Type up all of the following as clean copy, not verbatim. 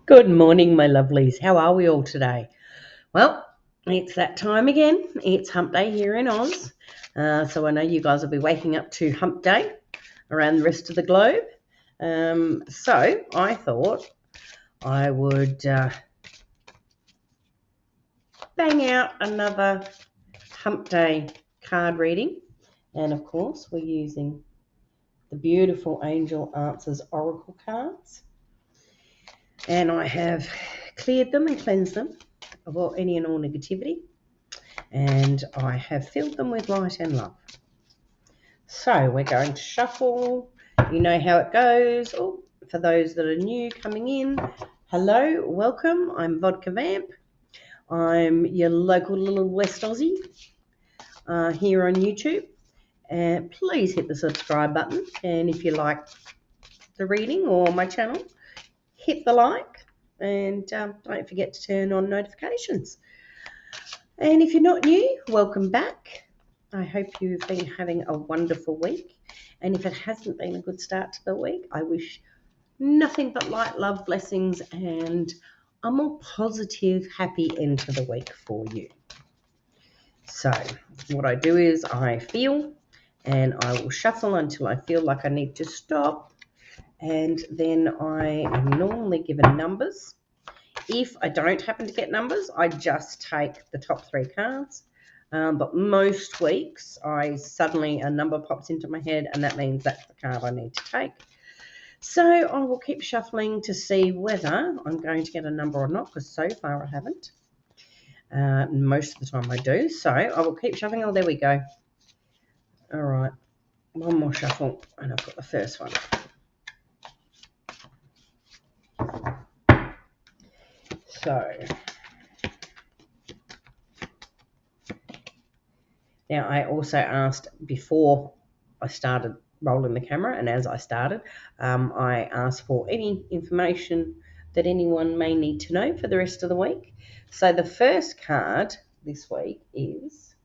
Good morning, my lovelies. How are we all today? Well, it's that time again. It's Hump Day here in Oz. So I know you guys will be waking up to Hump Day around the rest of the globe. So I thought I would bang out another Hump Day card reading. And of course, we're using the beautiful Angel Answers Oracle cards. And I have cleared them and cleansed them of any and all negativity. And I have filled them with light and love. So we're going to shuffle. You know how it goes. Oh, for those that are new coming in, hello, welcome. I'm Vodka Vamp. I'm your local little West Aussie here on YouTube. And please hit the subscribe button. And if you like the reading or my channel, hit the like. And don't forget to turn on notifications. And if you're not new, welcome back. I hope you've been having a wonderful week. And if it hasn't been a good start to the week, I wish nothing but light, love, blessings, and a more positive, happy end to the week for you. So what I do is I feel and I will shuffle until I feel like I need to stop. And then I am normally given numbers. If I don't happen to get numbers, I just take the top three cards. But most weeks, suddenly a number pops into my head, and that means that's the card I need to take. So I will keep shuffling to see whether I'm going to get a number or not, because so far I haven't. Most of the time I do. So I will keep shuffling. Oh, there we go. All right. One more shuffle, and I've got the first one. So now I also asked before I started rolling the camera, and as I started, I asked for any information that anyone may need to know for the rest of the week. So the first card this week is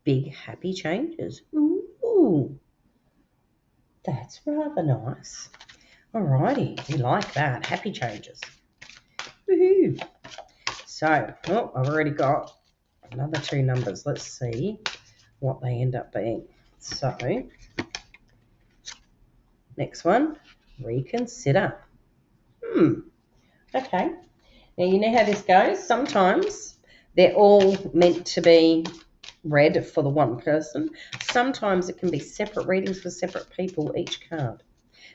Big Happy Changes. Ooh, that's rather nice. Alrighty, we like that. Happy changes. Woohoo! So, I've already got another two numbers. Let's see what they end up being. So, next one, reconsider. Okay. Now, you know how this goes. Sometimes they're all meant to be read for the one person. Sometimes it can be separate readings for separate people, each card.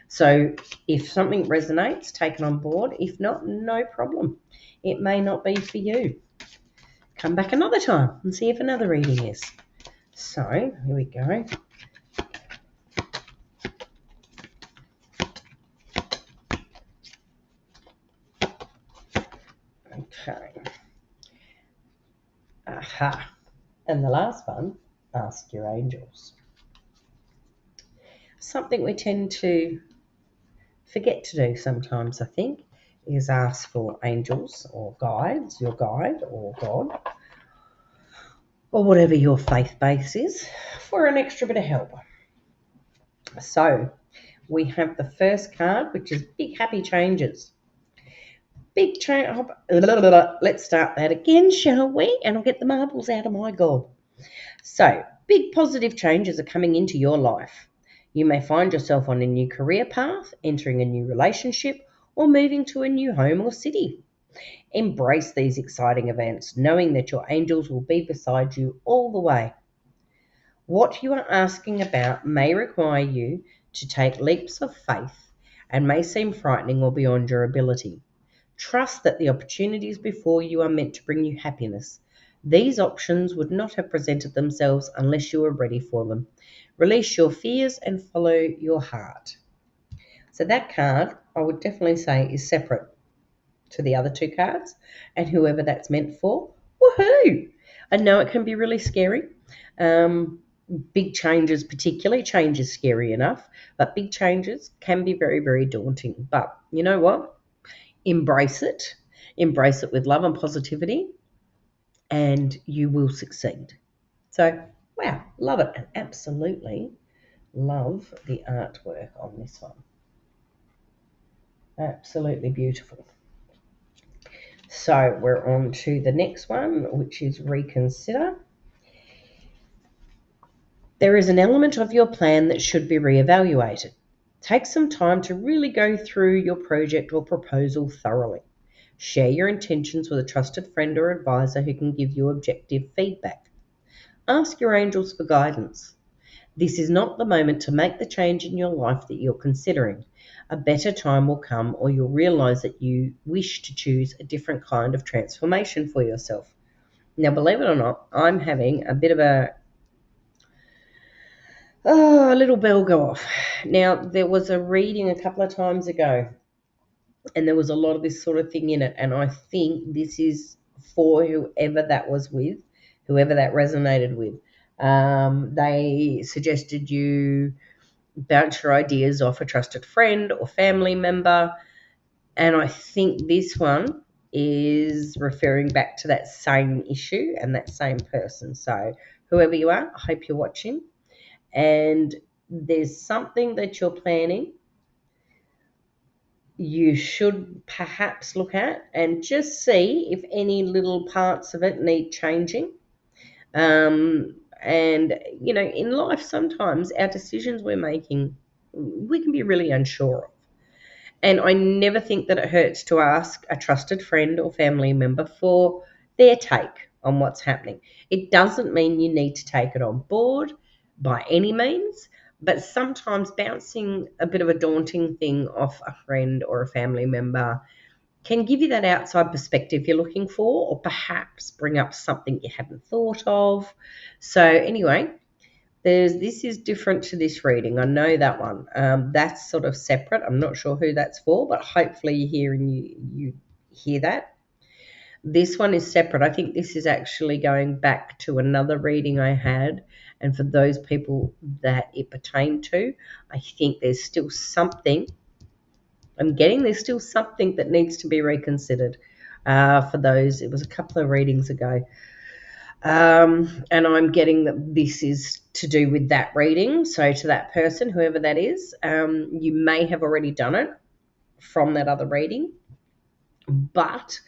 So if something resonates, take it on board. If not, no problem. It may not be for you. Come back another time and see if another reading is. So here we go. Okay. Aha. And the last one, ask your angels. Something we tend to forget to do sometimes, I think, is ask for angels or guides, your guide or God, or whatever your faith base is, for an extra bit of help. So we have the first card, which is Big Happy Changes. Big change. Let's start that again, shall we? And I'll get the marbles out of my gob. So, big positive changes are coming into your life. You may find yourself on a new career path, entering a new relationship, or moving to a new home or city. Embrace these exciting events, knowing that your angels will be beside you all the way. What you are asking about may require you to take leaps of faith and may seem frightening or beyond your ability. Trust that the opportunities before you are meant to bring you happiness. These options would not have presented themselves unless you were ready for them. Release your fears and follow your heart. So that card, I would definitely say, is separate to the other two cards, and whoever that's meant for, woohoo! I know it can be really scary. Big changes, particularly, change is scary enough, but big changes can be very, very daunting. But you know what? Embrace it with love and positivity, and you will succeed. So, wow, love it, and absolutely love the artwork on this one. Absolutely beautiful. So we're on to the next one, which is reconsider. There is an element of your plan that should be reevaluated. Take some time to really go through your project or proposal thoroughly. Share your intentions with a trusted friend or advisor who can give you objective feedback. Ask your angels for guidance. This is not the moment to make the change in your life that you're considering. A better time will come, or you'll realize that you wish to choose a different kind of transformation for yourself. Now, believe it or not, I'm having a bit of a little bell go off. Now, there was a reading a couple of times ago, and there was a lot of this sort of thing in it. And I think this is for whoever that was with, whoever that resonated with. They suggested you bounce your ideas off a trusted friend or family member. And I think this one is referring back to that same issue and that same person. So, whoever you are, I hope you're watching. And there's something that you're planning, you should perhaps look at and just see if any little parts of it need changing. And, in life, sometimes our decisions we're making, we can be really unsure of. And I never think that it hurts to ask a trusted friend or family member for their take on what's happening. It doesn't mean you need to take it on board by any means, but sometimes bouncing a bit of a daunting thing off a friend or a family member can give you that outside perspective you're looking for, or perhaps bring up something you hadn't thought of. So, anyway, this is different to this reading. I know that one. That's sort of separate. I'm not sure who that's for, but hopefully you hear and you hear that. This one is separate. I think this is actually going back to another reading I had, and for those people that it pertained to, I think there's still something. There's still something that needs to be reconsidered. For those, it was a couple of readings ago. And I'm getting that this is to do with that reading. So to that person, whoever that is, you may have already done it from that other reading, but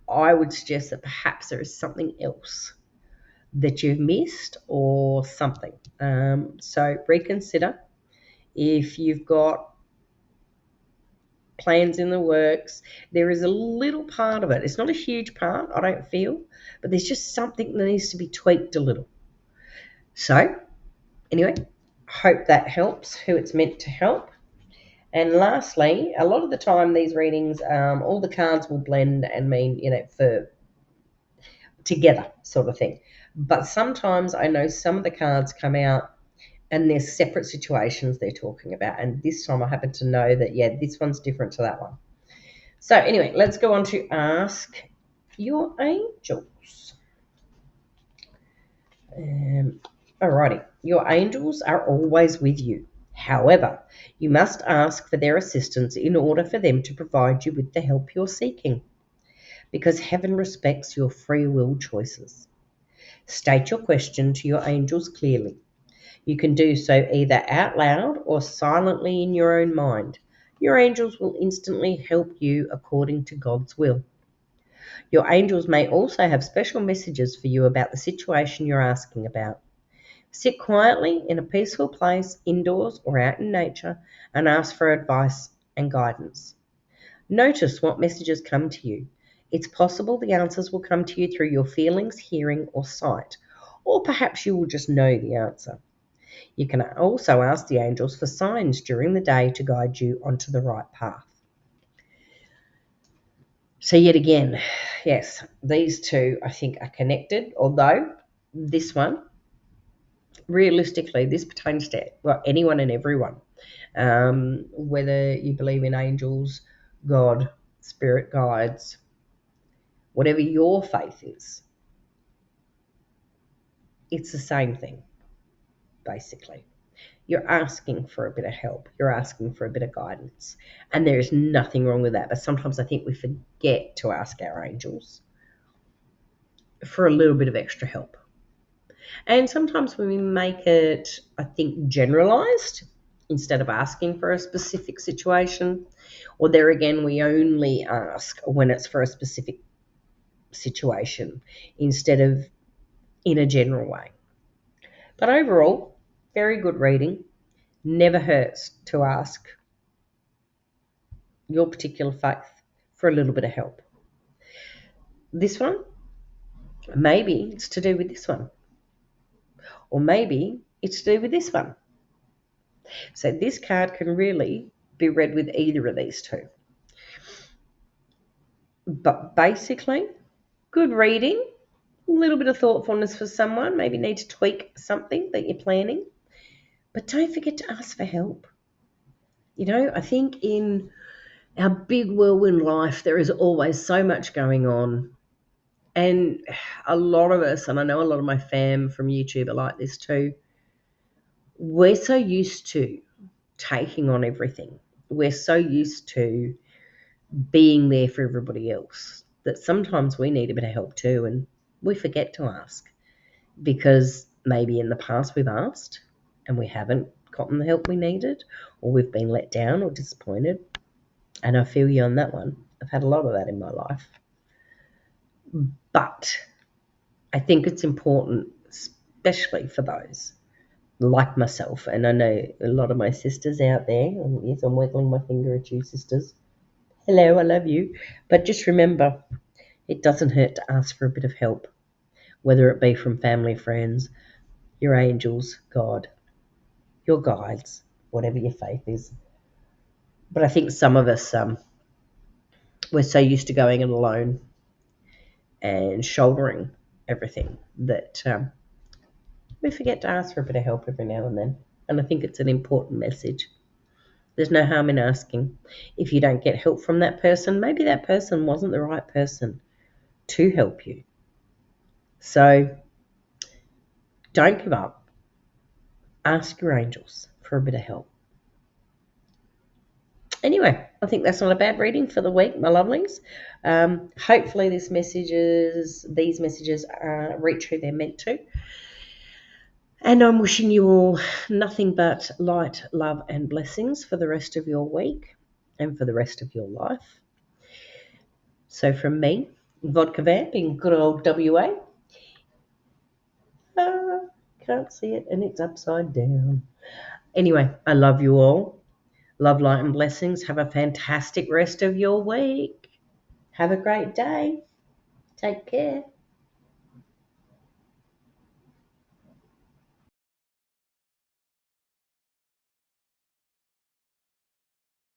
I would suggest that perhaps there is something else that you've missed or something. So reconsider if you've got plans in the works. There is a little part of it. It's not a huge part, I don't feel, but there's just something that needs to be tweaked a little. So anyway, hope that helps who it's meant to help. And lastly, a lot of the time these readings, all the cards will blend and mean, for together sort of thing. But sometimes I know some of the cards come out and there's separate situations they're talking about. And this time I happen to know that, this one's different to that one. So anyway, let's go on to ask your angels. Alrighty, your angels are always with you. However, you must ask for their assistance in order for them to provide you with the help you're seeking, because heaven respects your free will choices. State your question to your angels clearly. You can do so either out loud or silently in your own mind. Your angels will instantly help you according to God's will. Your angels may also have special messages for you about the situation you're asking about. Sit quietly in a peaceful place, indoors or out in nature, and ask for advice and guidance. Notice what messages come to you. It's possible the answers will come to you through your feelings, hearing, or sight, or perhaps you will just know the answer. You can also ask the angels for signs during the day to guide you onto the right path. So yet again, yes, these two I think are connected, although this one, realistically, this pertains to anyone and everyone. Whether you believe in angels, God, spirit guides, whatever your faith is, it's the same thing, basically. You're asking for a bit of help. You're asking for a bit of guidance. And there is nothing wrong with that. But sometimes I think we forget to ask our angels for a little bit of extra help. And sometimes when we make it, I think, generalized, instead of asking for a specific situation. Or there again, we only ask when it's for a specific situation instead of in a general way. But overall, very good reading. Never hurts to ask your particular faith for a little bit of help. This one, maybe it's to do with this one. Or maybe it's to do with this one. So this card can really be read with either of these two. But basically, good reading, a little bit of thoughtfulness for someone, maybe need to tweak something that you're planning. But don't forget to ask for help. You know, I think in our big whirlwind life, there is always so much going on. And a lot of us, and I know a lot of my fam from YouTube are like this too, we're so used to taking on everything. We're so used to being there for everybody else that sometimes we need a bit of help too, and we forget to ask because maybe in the past we've asked and we haven't gotten the help we needed, or we've been let down or disappointed. And I feel you on that one. I've had a lot of that in my life. But I think it's important, especially for those like myself, and I know a lot of my sisters out there, and yes, I'm wiggling my finger at you sisters. Hello, I love you. But just remember, it doesn't hurt to ask for a bit of help, whether it be from family, friends, your angels, God, your guides, whatever your faith is. But I think some of us, we're so used to going it alone and shouldering everything that we forget to ask for a bit of help every now and then. And I think it's an important message. There's no harm in asking. If you don't get help from that person, maybe that person wasn't the right person to help you. So don't give up. Ask your angels for a bit of help. Anyway, I think that's not a bad reading for the week, my lovelies. Hopefully these messages reach who they're meant to. And I'm wishing you all nothing but light, love, and blessings for the rest of your week and for the rest of your life. So from me, Vodka Vamp in good old WA. Can't see it and it's upside down. Anyway, I love you all. Love, light, and blessings. Have a fantastic rest of your week. Have a great day. Take care.